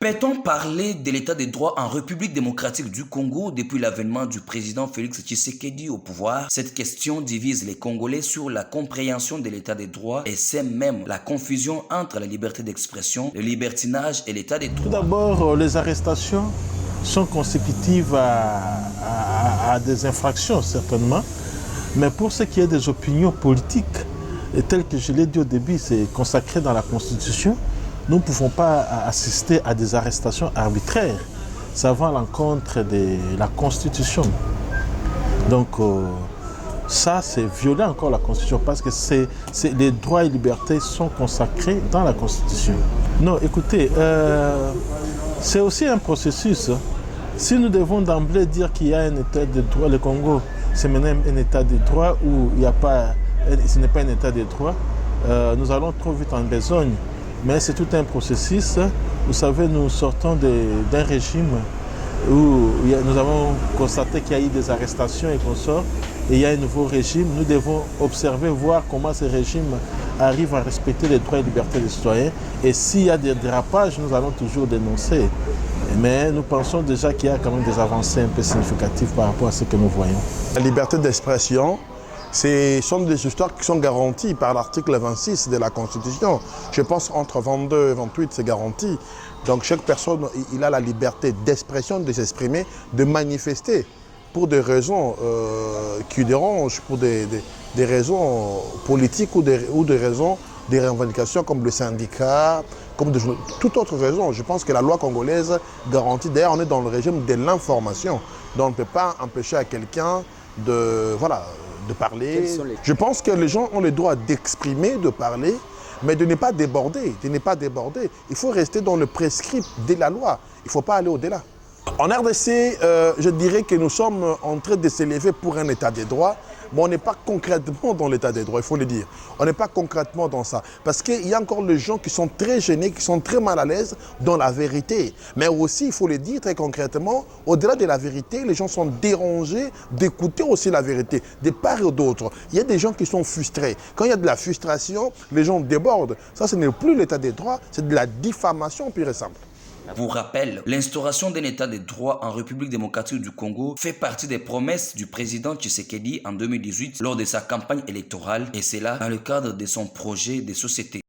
Peut-on parler de l'état des droits en République démocratique du Congo depuis l'avènement du président Félix Tshisekedi au pouvoir? Cette question divise les Congolais sur la compréhension de l'état des droits et sème même la confusion entre la liberté d'expression, le libertinage et l'état des droits. Tout d'abord, les arrestations sont consécutives à des infractions certainement, mais pour ce qui est des opinions politiques, et tel que je l'ai dit au début, c'est consacré dans la Constitution. Nous ne pouvons pas assister à des arrestations arbitraires. Ça va à l'encontre de la Constitution. Donc ça, c'est violer encore la Constitution parce que les droits et libertés sont consacrés dans la Constitution. Non, écoutez, c'est aussi un processus. Si nous devons d'emblée dire qu'il y a un état de droit, le Congo, c'est maintenant un état de droit où il n'y a pas, ce n'est pas un état de droit, nous allons trop vite en besogne. Mais c'est tout un processus. Vous savez, nous sortons d'un régime où nous avons constaté qu'il y a eu des arrestations et qu'on sort. Et il y a un nouveau régime. Nous devons observer, voir comment ce régime arrive à respecter les droits et libertés des citoyens. Et s'il y a des dérapages, nous allons toujours dénoncer. Mais nous pensons déjà qu'il y a quand même des avancées un peu significatives par rapport à ce que nous voyons. La liberté d'expression, ce sont des histoires qui sont garanties par l'article 26 de la Constitution. Je pense entre 22 et 28, c'est garanti. Donc chaque personne, il a la liberté d'expression, de s'exprimer, de manifester pour des raisons qui dérangent, pour des raisons politiques ou des raisons, des revendications comme le syndicat, comme toute autre raison. Je pense que la loi congolaise garantit, d'ailleurs on est dans le régime de l'information. Donc on ne peut pas empêcher à quelqu'un de parler. Je pense que les gens ont le droit d'exprimer, de parler, mais de ne pas déborder, Il faut rester dans le prescrit de la loi. Il ne faut pas aller au-delà. En RDC, je dirais que nous sommes en train de s'élever pour un état de droit, mais on n'est pas concrètement dans l'état des droits, il faut le dire. On n'est pas concrètement dans ça. Parce qu'il y a encore les gens qui sont très gênés, qui sont très mal à l'aise dans la vérité. Mais aussi, il faut le dire très concrètement, au-delà de la vérité, les gens sont dérangés d'écouter aussi la vérité, de part et d'autre. Il y a des gens qui sont frustrés. Quand il y a de la frustration, les gens débordent. Ça, ce n'est plus l'état des droits, c'est de la diffamation pure et simple. Pour rappel, l'instauration d'un état de droit en République démocratique du Congo fait partie des promesses du président Tshisekedi en 2018 lors de sa campagne électorale et c'est là dans le cadre de son projet de société.